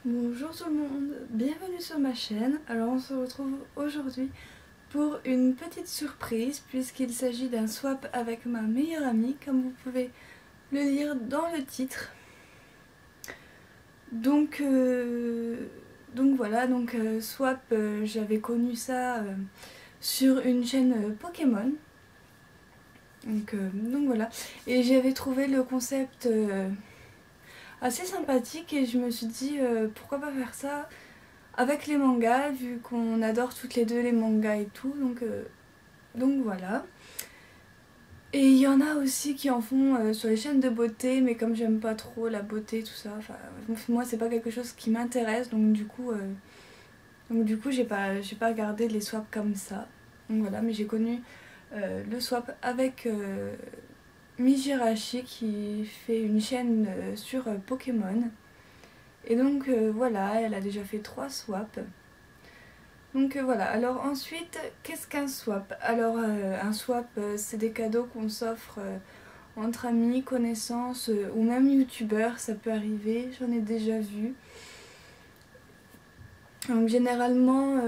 Bonjour tout le monde, bienvenue sur ma chaîne. Alors on se retrouve aujourd'hui pour une petite surprise puisqu'il s'agit d'un swap avec ma meilleure amie, comme vous pouvez le lire dans le titre. Donc voilà, swap, j'avais connu ça sur une chaîne Pokémon. Donc voilà, et j'avais trouvé le concept assez sympathique et je me suis dit pourquoi pas faire ça avec les mangas, vu qu'on adore toutes les deux les mangas et tout, donc voilà. Et il y en a aussi qui en font sur les chaînes de beauté, mais comme j'aime pas trop la beauté, tout ça, moi c'est pas quelque chose qui m'intéresse, donc du coup j'ai pas regardé les swaps comme ça. Donc voilà, mais j'ai connu le swap avec Mijirachi qui fait une chaîne sur Pokémon. Et donc voilà, elle a déjà fait 3 swaps. Donc voilà, alors ensuite, qu'est-ce qu'un swap? Alors un swap, c'est des cadeaux qu'on s'offre entre amis, connaissances ou même youtubeurs, ça peut arriver, j'en ai déjà vu. Donc généralement,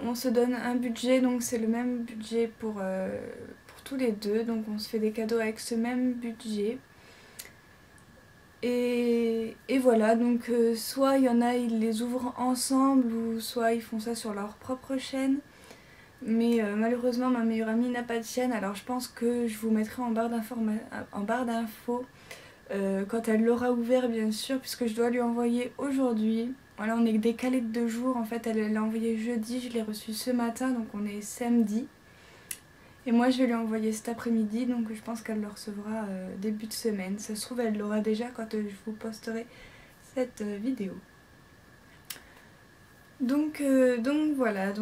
on se donne un budget, donc c'est le même budget pour tous les deux, donc on se fait des cadeaux avec ce même budget. Et voilà, donc soit il y en a, ils les ouvrent ensemble, ou soit ils font ça sur leur propre chaîne. Mais malheureusement ma meilleure amie n'a pas de chaîne, alors je pense que je vous mettrai en barre d'infos quand elle l'aura ouvert bien sûr, puisque je dois lui envoyer aujourd'hui. Voilà, on est décalé de 2 jours, en fait elle l'a envoyé jeudi, je l'ai reçu ce matin, donc on est samedi. Et moi je vais lui envoyer cet après-midi, donc je pense qu'elle le recevra début de semaine. Ça se trouve elle l'aura déjà quand je vous posterai cette vidéo. Donc voilà,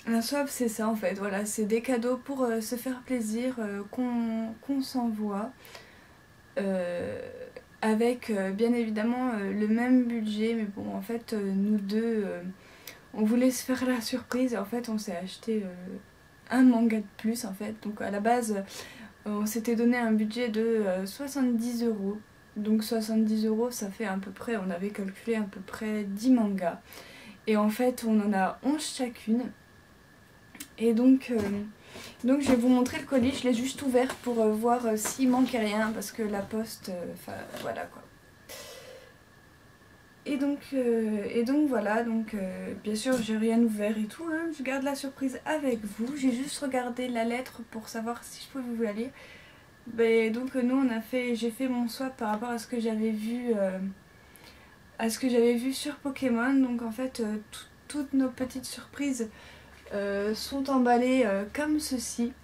un swap c'est ça en fait, voilà, c'est des cadeaux pour se faire plaisir qu'on s'envoie avec bien évidemment le même budget, mais bon en fait nous deux on voulait se faire la surprise et en fait on s'est acheté un manga de plus en fait. Donc à la base on s'était donné un budget de 70 euros. Donc 70 euros ça fait à peu près, on avait calculé à peu près 10 mangas. Et en fait on en a 11 chacune. Et donc je vais vous montrer le colis, je l'ai juste ouvert pour voir s'il manquait rien parce que la poste, enfin voilà quoi. Et donc voilà, bien sûr j'ai rien ouvert et tout, hein. Je garde la surprise avec vous, j'ai juste regardé la lettre pour savoir si je pouvais vous la lire. Donc nous j'ai fait mon swap par rapport à ce que j'avais vu sur Pokémon. Donc en fait toutes nos petites surprises sont emballées comme ceci.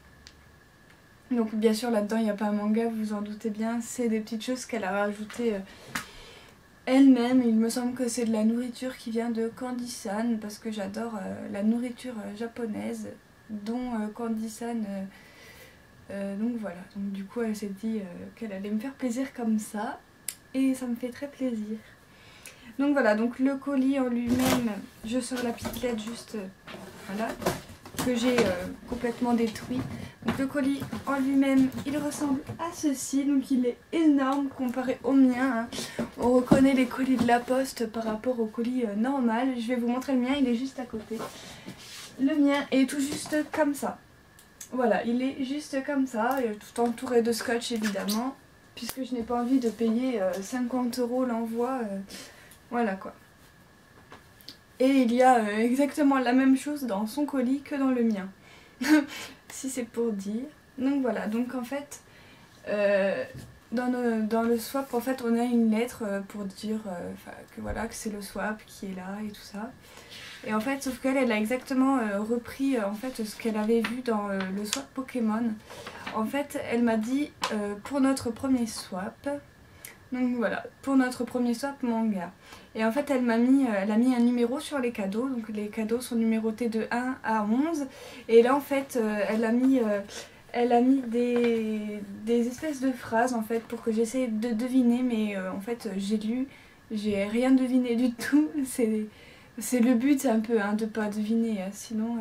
Donc bien sûr là-dedans il n'y a pas un manga, vous vous en doutez bien, c'est des petites choses qu'elle a rajoutées elle-même. Il me semble que c'est de la nourriture qui vient de Candy-san, parce que j'adore la nourriture japonaise, dont Candy-san. Donc voilà, donc du coup elle s'est dit qu'elle allait me faire plaisir comme ça, et ça me fait très plaisir. Donc voilà, donc le colis en lui-même, je sors la petite lettre juste, voilà, que j'ai complètement détruit. Donc le colis en lui-même, il ressemble à ceci, donc il est énorme comparé au mien, hein. On reconnaît les colis de la poste par rapport au colis normal. Je vais vous montrer le mien, il est juste à côté. Le mien est tout juste comme ça. Voilà, il est juste comme ça, tout entouré de scotch évidemment, puisque je n'ai pas envie de payer 50 € l'envoi, voilà quoi. Et il y a exactement la même chose dans son colis que dans le mien, si c'est pour dire. Donc voilà, donc en fait, dans le swap, en fait, on a une lettre pour dire que voilà, que c'est le swap qui est là et tout ça. Et en fait, sauf qu'elle a exactement repris en fait ce qu'elle avait vu dans le swap Pokémon. En fait, elle m'a dit pour notre premier swap, donc voilà, pour notre premier swap manga. Et en fait, elle a mis un numéro sur les cadeaux, donc les cadeaux sont numérotés de 1 à 11. Et là, en fait, elle a mis des espèces de phrases en fait pour que j'essaie de deviner, mais en fait, j'ai rien deviné du tout. C'est le but un peu, hein, de pas deviner, sinon...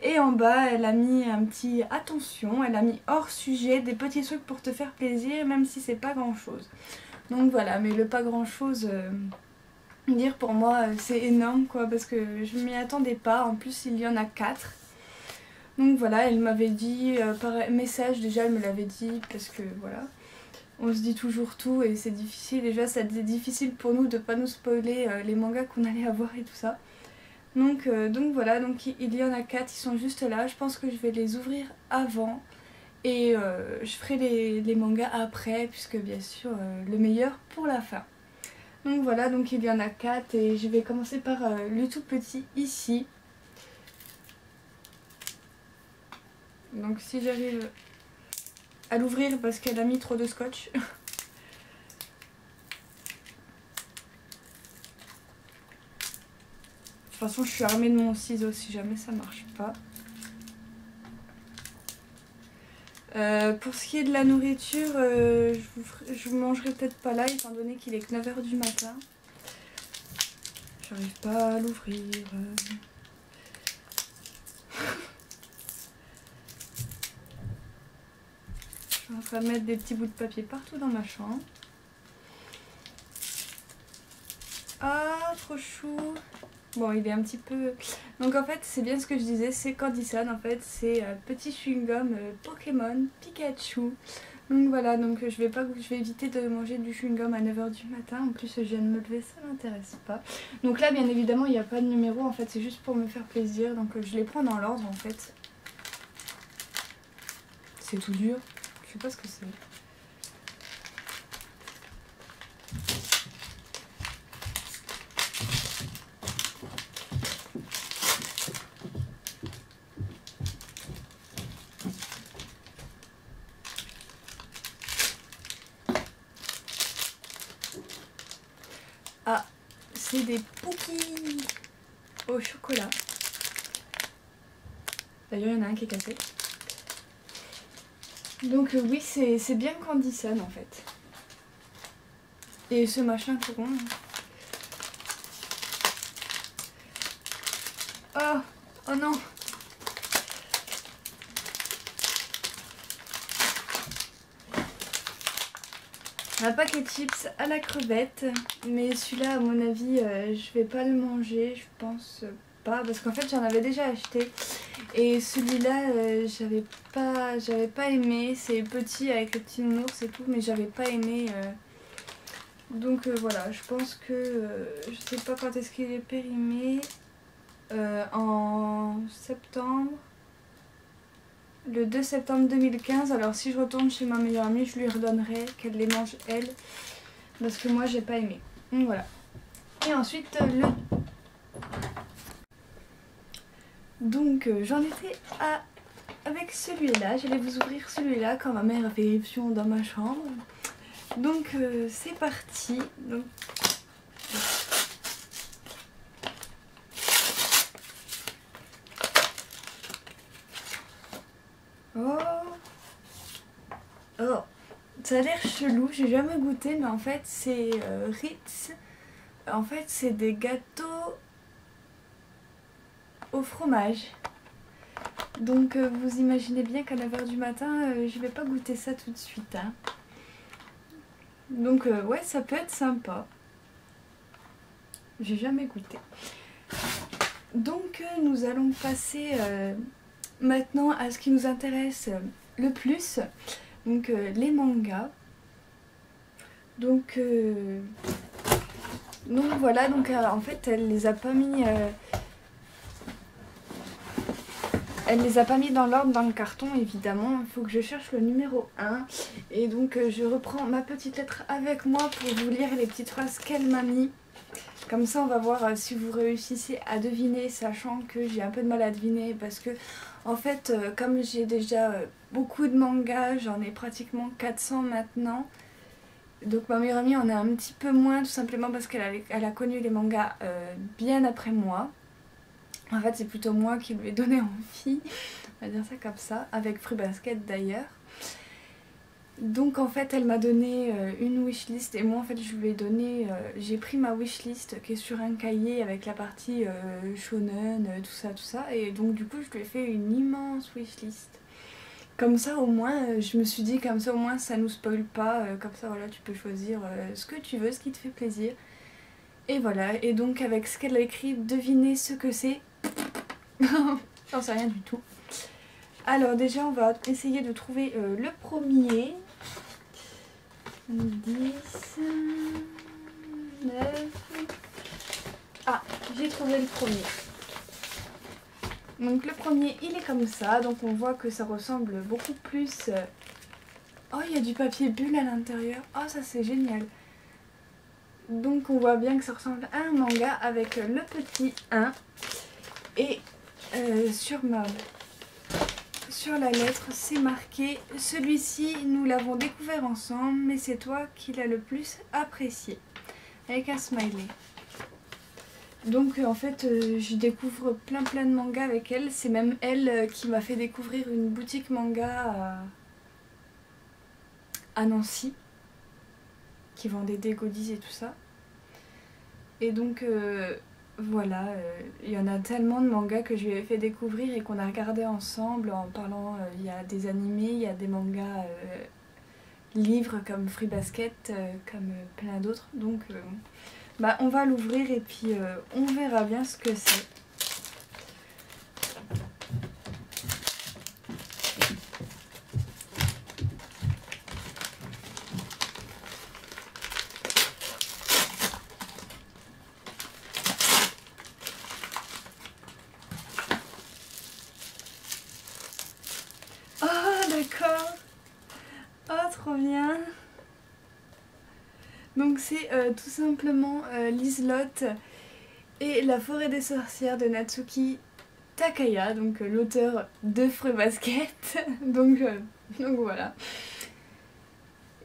Et en bas, elle a mis un petit attention, elle a mis hors sujet, des petits trucs pour te faire plaisir, même si c'est pas grand chose. Donc voilà, mais le pas grand chose, Dire pour moi c'est énorme quoi, parce que je m'y attendais pas. En plus il y en a 4. Donc voilà, elle m'avait dit par message, déjà elle me l'avait dit, parce que voilà, on se dit toujours tout et c'est difficile. Déjà ça a été difficile pour nous de pas nous spoiler les mangas qu'on allait avoir et tout ça. Donc voilà, donc il y en a 4, ils sont juste là. Je pense que je vais les ouvrir avant et je ferai les mangas après, puisque bien sûr le meilleur pour la fin. Donc voilà, donc il y en a 4 et je vais commencer par le tout petit ici. Donc si j'arrive à l'ouvrir parce qu'elle a mis trop de scotch. De toute façon je suis armée de mon ciseau si jamais ça marche pas. Pour ce qui est de la nourriture, je vous mangerai peut-être pas là étant donné qu'il est que 9 h du matin. J'arrive pas à l'ouvrir. Je suis en train de mettre des petits bouts de papier partout dans ma chambre. Ah, trop chou! Bon, il est un petit peu... Donc en fait, c'est bien ce que je disais, c'est Candyson, en fait, c'est petit chewing-gum Pokémon Pikachu. Donc voilà, donc je vais éviter de manger du chewing-gum à 9 h du matin. En plus, je viens de me lever, ça m'intéresse pas. Donc là, bien évidemment, il n'y a pas de numéro, en fait, c'est juste pour me faire plaisir. Donc je les prends dans l'ordre, en fait. C'est tout dur, je sais pas ce que c'est. Ah, c'est des Pookies au chocolat. D'ailleurs, il y en a un qui est cassé. Donc oui, c'est bien Candyson en fait. Et ce machin tout rond. Oh, oh non. Un paquet de chips à la crevette, mais celui-là à mon avis je vais pas le manger, je pense pas, parce qu'en fait j'en avais déjà acheté et celui-là j'avais pas aimé, c'est petit avec le petit nounours et tout, mais j'avais pas aimé, donc voilà, je pense que je sais pas quand est-ce qu'il est périmé, en septembre. Le 2 septembre 2015, alors si je retourne chez ma meilleure amie, je lui redonnerai qu'elle les mange elle, parce que moi j'ai pas aimé. Donc voilà. Et ensuite donc j'en étais avec celui-là, j'allais vous ouvrir celui-là quand ma mère a fait éruption dans ma chambre. Donc c'est parti. Donc, oh, oh, ça a l'air chelou, j'ai jamais goûté, mais en fait c'est Ritz. En fait c'est des gâteaux au fromage. Donc vous imaginez bien qu'à 9 h du matin, je vais pas goûter ça tout de suite. Hein. Donc ouais, ça peut être sympa. J'ai jamais goûté. Donc nous allons passer maintenant à ce qui nous intéresse le plus. Donc les mangas. Donc voilà, donc en fait elle les a pas mis... Elle les a pas mis dans l'ordre dans le carton évidemment, il faut que je cherche le numéro 1. Et donc je reprends ma petite lettre avec moi pour vous lire les petites phrases qu'elle m'a mis. Comme ça on va voir si vous réussissez à deviner, sachant que j'ai un peu de mal à deviner parce que en fait comme j'ai déjà beaucoup de mangas, j'en ai pratiquement 400 maintenant. Donc ma meilleure amie en a un petit peu moins, tout simplement parce qu'elle a connu les mangas bien après moi. En fait c'est plutôt moi qui lui ai donné envie, on va dire ça comme ça, avec Fruit Basket d'ailleurs. Donc en fait elle m'a donné une wishlist et moi en fait je lui ai donné, j'ai pris ma wishlist qui est sur un cahier avec la partie shonen, tout ça, et donc du coup je lui ai fait une immense wishlist. Comme ça au moins, je me suis dit comme ça au moins ça nous spoil pas, comme ça voilà tu peux choisir ce que tu veux, ce qui te fait plaisir. Et voilà, et donc avec ce qu'elle a écrit, devinez ce que c'est. J'en sais rien du tout. Alors déjà on va essayer de trouver le premier. 10, 9... Ah, j'ai trouvé le premier. Donc le premier il est comme ça, donc on voit que ça ressemble beaucoup plus... Oh, il y a du papier bulle à l'intérieur. Oh, ça c'est génial. Donc on voit bien que ça ressemble à un manga avec le petit 1. Et sur la lettre c'est marqué « Celui-ci nous l'avons découvert ensemble, mais c'est toi qui l'as le plus apprécié » avec un smiley. Donc en fait je découvre plein de mangas avec elle. C'est même elle qui m'a fait découvrir une boutique manga à Nancy qui vendait des goodies et tout ça. Et donc voilà, il y en a tellement de mangas que je lui ai fait découvrir et qu'on a regardé ensemble en parlant. Il y a des animés, il y a des mangas livres comme Fruits Basket, comme plein d'autres. Donc bah, on va l'ouvrir et puis on verra bien ce que c'est. Oh d'accord. Oh trop bien. Donc c'est tout simplement Liselotte et la forêt des sorcières de Natsuki Takaya, donc l'auteur de Fruits Basket. donc voilà.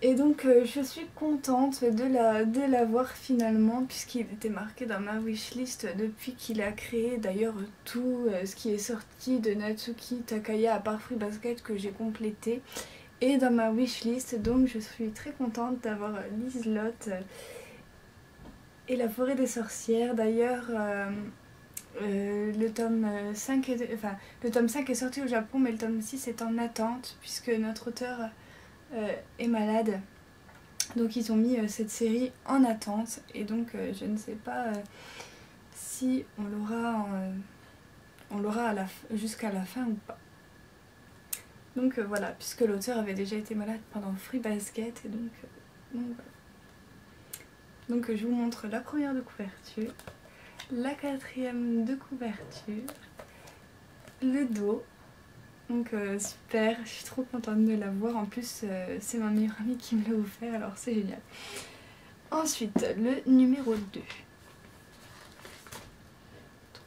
Et donc je suis contente de l'avoir finalement, puisqu'il était marqué dans ma wishlist depuis qu'il a créé d'ailleurs tout ce qui est sorti de Natsuki Takaya à part Fruits Basket que j'ai complété. Et dans ma wishlist, donc je suis très contente d'avoir Liselotte et la forêt des sorcières. D'ailleurs le tome 5 est sorti au Japon, mais le tome 6 est en attente puisque notre auteur est malade. Donc ils ont mis cette série en attente et donc je ne sais pas si on l'aura jusqu'à la fin ou pas. Donc voilà, puisque l'auteur avait déjà été malade pendant Fruits Basket et donc voilà. Donc je vous montre la première de couverture, la quatrième de couverture, le dos. Donc super, je suis trop contente de l'avoir. En plus c'est ma meilleure amie qui me l'a offert, alors c'est génial. Ensuite le numéro 2.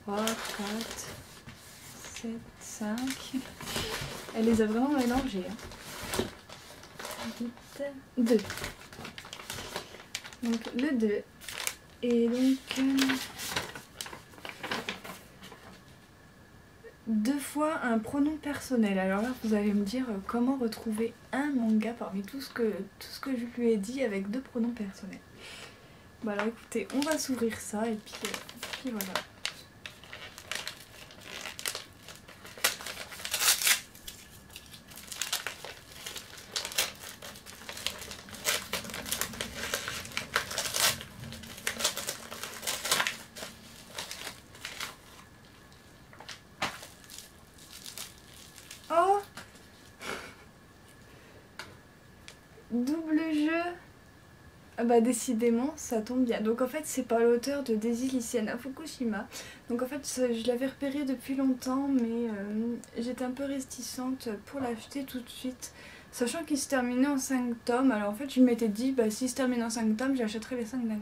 3, 4, 7, 5. Elle les a vraiment mélangés. 8, 2. Donc le 2. Et donc... 2 fois un pronom personnel. Alors là vous allez me dire comment retrouver un manga parmi tout ce que je lui ai dit avec 2 pronoms personnels. Voilà, écoutez, on va s'ouvrir ça et puis voilà. Oh, double jeu. Ah bah décidément ça tombe bien. Donc en fait c'est pas l'auteur de Daisy Lycienne Fukushima. Donc en fait je l'avais repéré depuis longtemps, mais j'étais un peu réticente pour l'acheter tout de suite, sachant qu'il se terminait en 5 tomes. Alors en fait je m'étais dit bah s'il se termine en 5 tomes j'achèterai les 5 d'un coup.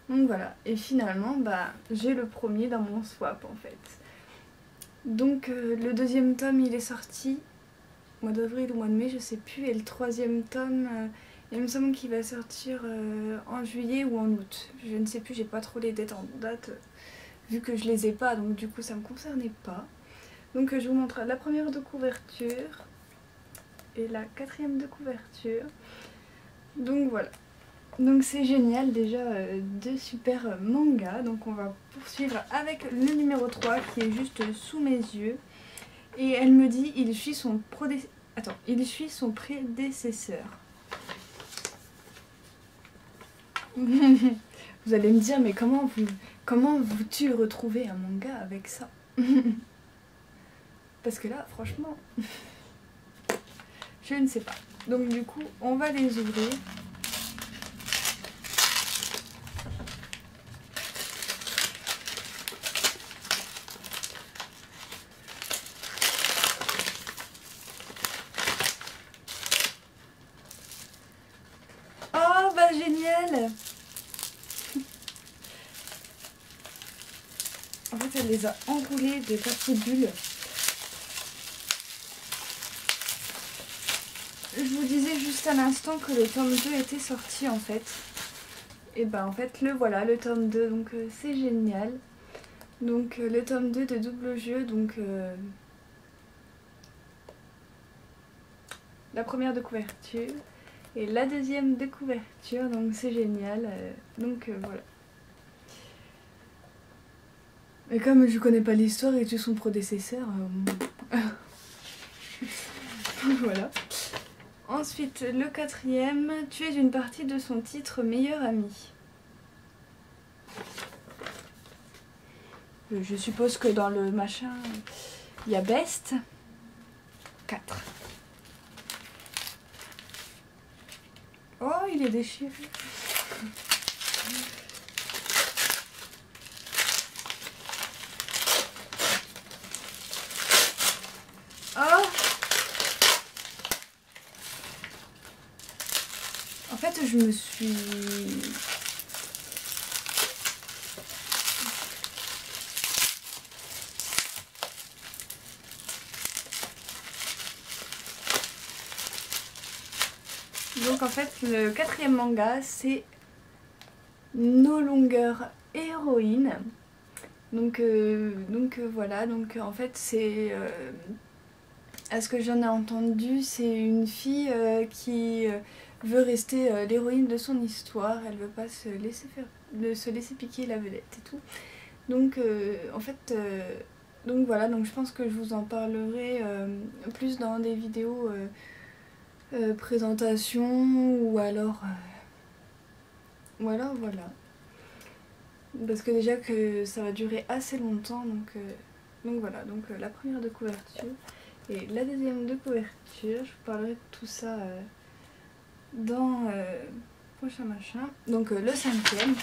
Donc voilà, et finalement bah j'ai le premier dans mon swap en fait. Donc le deuxième tome il est sorti au mois d'avril ou au mois de mai, je sais plus, et le troisième tome il me semble qu'il va sortir en juillet ou en août. Je ne sais plus, j'ai pas trop les dates en date vu que je les ai pas, donc du coup ça me concernait pas. Donc je vous montre la première de couverture et la quatrième de couverture. Donc voilà. Donc c'est génial, déjà 2 super mangas. Donc on va poursuivre avec le numéro 3 qui est juste sous mes yeux. Et elle me dit il suit son prédécesseur. Vous allez me dire, mais comment vous-tu retrouver un manga avec ça? Parce que là, franchement, je ne sais pas. Donc du coup, on va les ouvrir. Oh, bah génial! En fait, elle les a enroulés de papier bulle. Je vous disais juste à l'instant que le tome 2 était sorti en fait. Et ben en fait le voilà, le tome 2, donc c'est génial. Donc le tome 2 de Double Jeu, donc la première de couverture et la deuxième de couverture, donc c'est génial. Donc voilà. Et comme je connais pas l'histoire et tu son prédécesseur, voilà. Ensuite, le quatrième, tu es une partie de son titre meilleur ami. Je suppose que dans le machin, il y a Best. 4. Oh, il est déchiré. Oh! En fait, je me suis... Donc en fait, le quatrième manga, c'est No Longer Héroïne. Donc voilà, donc en fait c'est... à ce que j'en ai entendu, c'est une fille qui veut rester l'héroïne de son histoire. Elle veut pas se laisser piquer la vedette et tout. Donc en fait... donc voilà, donc je pense que je vous en parlerai plus dans des vidéos présentation ou alors voilà. Parce que déjà que ça va durer assez longtemps, donc voilà, donc la première de couverture et la deuxième de couverture, je vous parlerai de tout ça dans prochain machin. Donc le cinquième.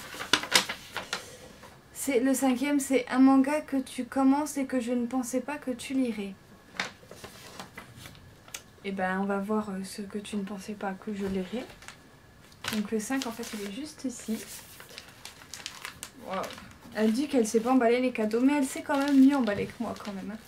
Le cinquième, c'est un manga que tu commences et que je ne pensais pas que tu lirais. Et ben on va voir ce que tu ne pensais pas que je lirais. Donc le 5 en fait il est juste ici. Wow. Elle dit qu'elle sait pas emballer les cadeaux, mais elle sait quand même mieux emballer que moi quand même. Hein.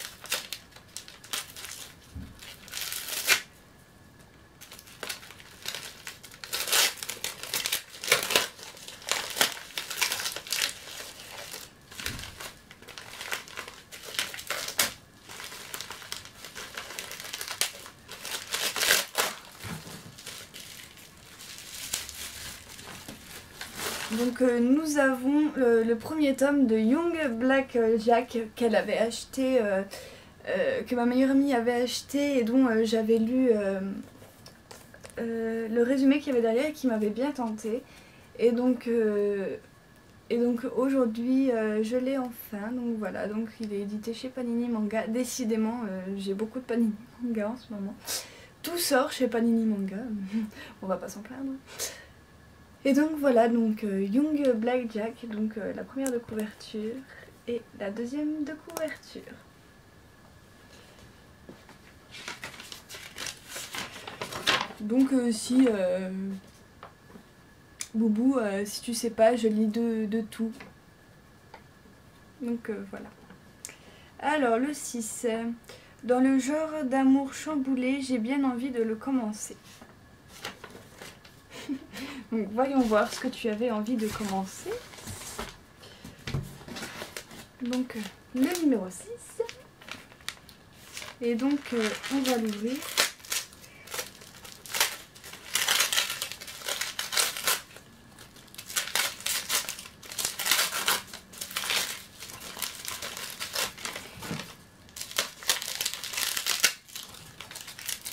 Donc nous avons le premier tome de Young Black Jack qu'elle avait acheté, que ma meilleure amie avait acheté et dont j'avais lu le résumé qu'il y avait derrière et qui m'avait bien tenté. Et donc aujourd'hui je l'ai enfin, donc voilà, donc il est édité chez Panini Manga. Décidément j'ai beaucoup de Panini Manga en ce moment. Tout sort chez Panini Manga, on va pas s'en plaindre. Et donc voilà, donc Young Black Jack, donc la première de couverture et la deuxième de couverture. Donc si Boubou, si tu sais pas, je lis de tout. Donc voilà. Alors le 6, dans le genre d'amour chamboulé, j'ai bien envie de le commencer. Donc voyons voir ce que tu avais envie de commencer. Donc le numéro 6. Et donc on va l'ouvrir.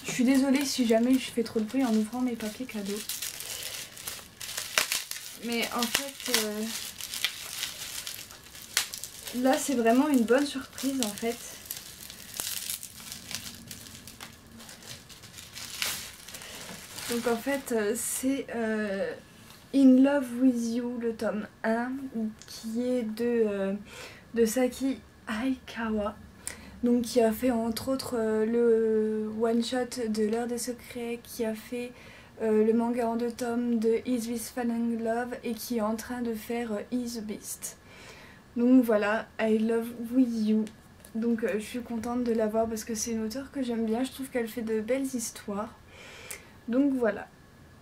Je suis désolée si jamais je fais trop de bruit en ouvrant mes papiers cadeaux. Mais en fait, là c'est vraiment une bonne surprise en fait. Donc en fait c'est In Love With You, le tome 1, qui est de Saki Aikawa. Donc qui a fait entre autres le one-shot de l'Heure des Secrets, qui a fait le manga en 2 tomes de Is This Falling Love et qui est en train de faire Is the Beast. Donc voilà, I Love With You. Donc je suis contente de l'avoir parce que c'est une auteure que j'aime bien, je trouve qu'elle fait de belles histoires. Donc voilà.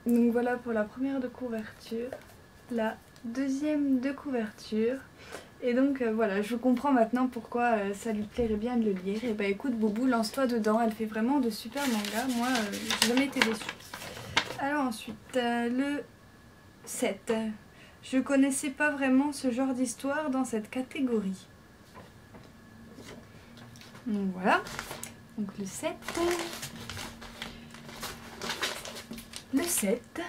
Donc voilà pour la première de couverture, la deuxième de couverture. Et donc voilà, je comprends maintenant pourquoi ça lui plairait bien de le lire. Et bah écoute Boubou, lance-toi dedans, elle fait vraiment de super mangas. Moi, j'ai jamais été déçue. Alors ensuite, le 7. Je connaissais pas vraiment ce genre d'histoire dans cette catégorie. Donc voilà, donc le 7. Le 7.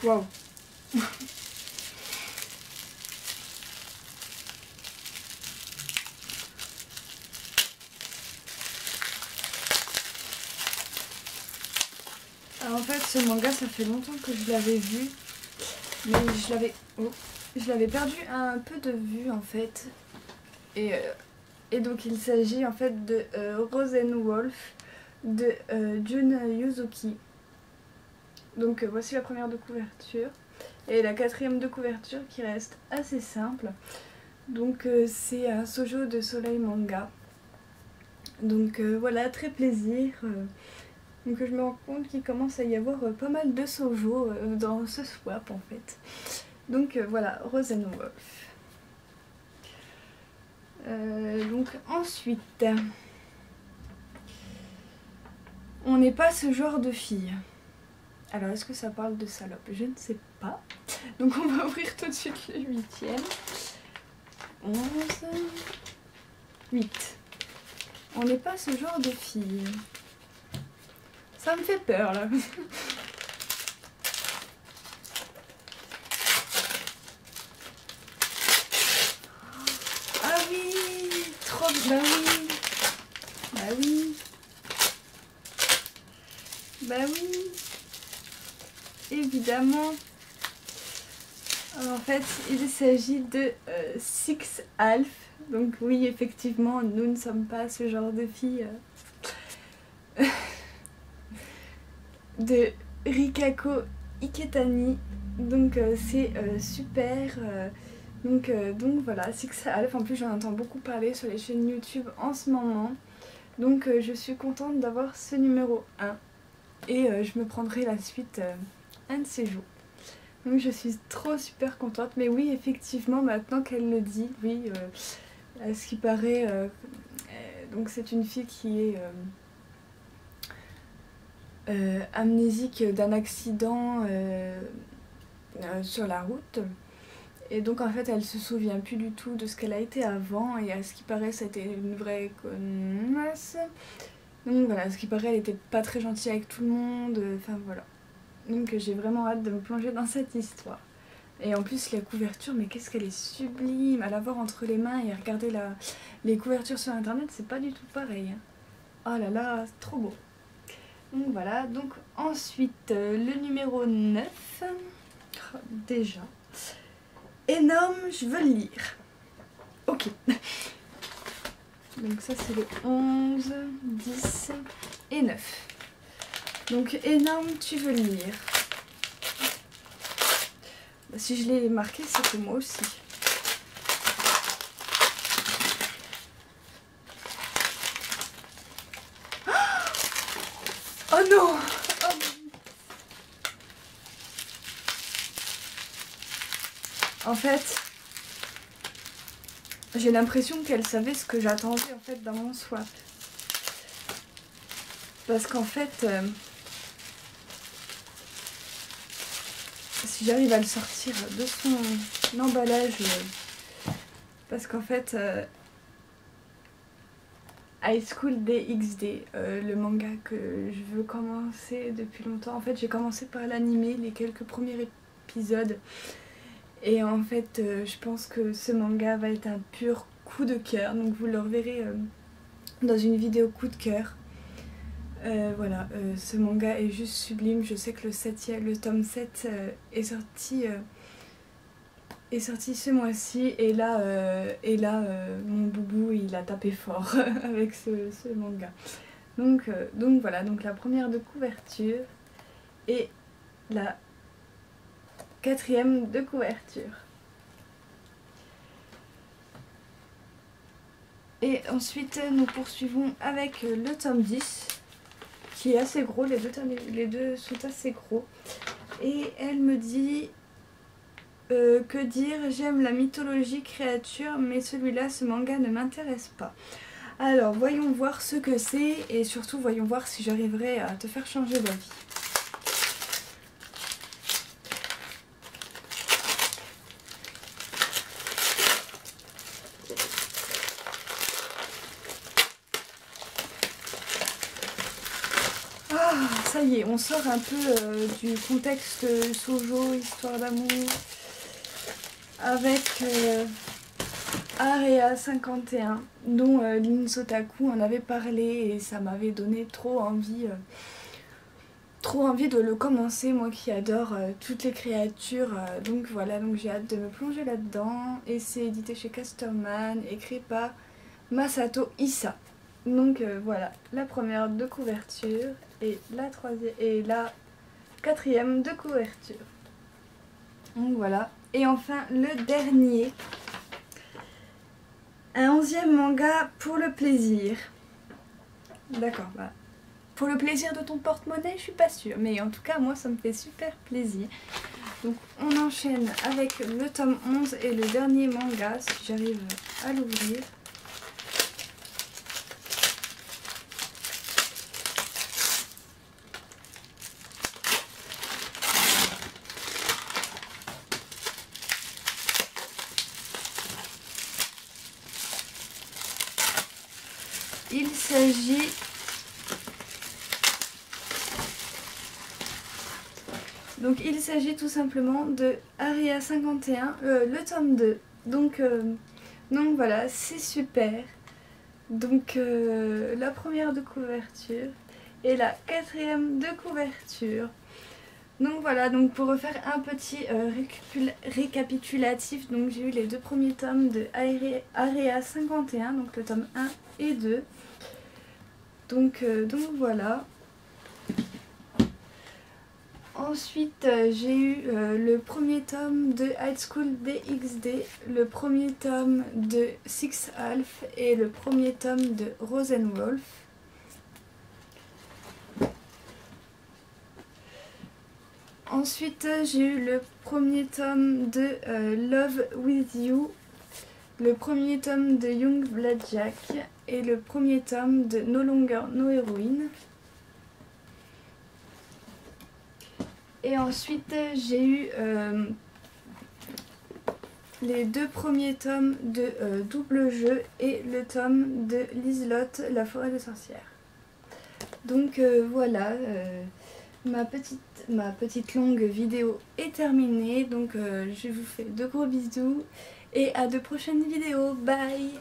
Waouh. Alors en fait ce manga ça fait longtemps que je l'avais vu, mais je l'avais perdu un peu de vue en fait. Et donc il s'agit en fait de Rosenwolf de Jun Yuzuki. Donc voici la première de couverture et la quatrième de couverture qui reste assez simple. Donc c'est un shoujo de Soleil Manga. Donc voilà, très plaisir. Donc je me rends compte qu'il commence à y avoir pas mal de shoujo dans ce swap en fait. Donc voilà, Rosenwolf. Donc ensuite, on n'est pas ce genre de fille. Alors est-ce que ça parle de salope? Je ne sais pas. Donc on va ouvrir tout de suite le 8e. 11, 8. On n'est pas ce genre de fille. Ça me fait peur là. Ah oui, trop... Bah oui. Bah oui. Bah oui. Évidemment. En fait, il s'agit de Six Alf. Donc oui, effectivement, nous ne sommes pas ce genre de filles. De Rikako Iketani. Donc c'est super. Donc voilà, Six Alf. En plus, j'en entends beaucoup parler sur les chaînes YouTube en ce moment. Donc je suis contente d'avoir ce numéro 1. Et je me prendrai la suite un de ces jours. Donc je suis trop super contente. Mais oui, effectivement, maintenant qu'elle le dit, oui, à ce qui paraît, donc c'est une fille qui est amnésique d'un accident sur la route. Et donc en fait elle se souvient plus du tout de ce qu'elle a été avant. Et à ce qui paraît ça a été une vraie connasse. Donc voilà, à ce qui paraît elle était pas très gentille avec tout le monde. Enfin voilà. Donc j'ai vraiment hâte de me plonger dans cette histoire. Et en plus la couverture, mais qu'est-ce qu'elle est sublime. À la voir entre les mains et à regarder les couvertures sur internet, c'est pas du tout pareil. Oh là là, c'est trop beau. Donc voilà, donc ensuite le numéro 9. Oh, déjà. Énorme, je veux le lire. Ok. Donc ça c'est le 11, 10 et 9. Donc énorme, tu veux le lire. Bah, si je l'ai marqué, c'est que moi aussi. Oh non! Oh. En fait, j'ai l'impression qu'elle savait ce que j'attendais en fait dans mon swap. Parce qu'en fait, si j'arrive à le sortir de son emballage. Parce qu'en fait, High School DxD, le manga que je veux commencer depuis longtemps. En fait, j'ai commencé par l'animer, les quelques premiers épisodes. Et en fait, je pense que ce manga va être un pur coup de cœur. Donc vous le reverrez dans une vidéo coup de cœur. Voilà, ce manga est juste sublime. Je sais que le tome 7 est sorti ce mois-ci. Et là, mon boubou il a tapé fort avec ce manga. Donc voilà, donc la première de couverture et la 4e de couverture. Et ensuite nous poursuivons avec le tome 10 qui est assez gros, les deux sont assez gros. Et elle me dit que dire, j'aime la mythologie créature mais celui-là, ce manga ne m'intéresse pas. Alors voyons voir ce que c'est et surtout voyons voir si j'arriverai à te faire changer d'avis. Ah, ça y est, on sort un peu du contexte shoujo, histoire d'amour, avec Area 51, dont Lin Sotaku en avait parlé et ça m'avait donné trop envie de le commencer, moi qui adore toutes les créatures. Donc voilà, donc j'ai hâte de me plonger là-dedans. Et c'est édité chez Casterman, écrit par Masato Issa. Donc voilà, la première de couverture et la 4e de couverture. Donc voilà. Et enfin le dernier, un 11e manga pour le plaisir. D'accord, bah, pour le plaisir de ton porte-monnaie, je suis pas sûre, mais en tout cas moi ça me fait super plaisir. Donc on enchaîne avec le tome 11 et le dernier manga, si j'arrive à l'ouvrir. Il s'agit tout simplement de Area 51, le tome 2. Donc voilà, c'est super. Donc la première de couverture et la 4e de couverture. Donc voilà, donc pour refaire un petit récapitulatif, donc j'ai eu les 2 premiers tomes de Area 51, donc le tome 1 et 2. Donc voilà. Ensuite j'ai eu le premier tome de High School DxD, le premier tome de Six Half et le premier tome de Rosenwolf. Ensuite j'ai eu le premier tome de Love With You, le premier tome de Young Blackjack et le premier tome de No Longer No Heroine. Et ensuite j'ai eu les 2 premiers tomes de Double Jeu et le tome de Liselotte, la forêt des sorcières. Donc voilà, ma petite longue vidéo est terminée. Donc je vous fais de gros bisous et à de prochaines vidéos. Bye!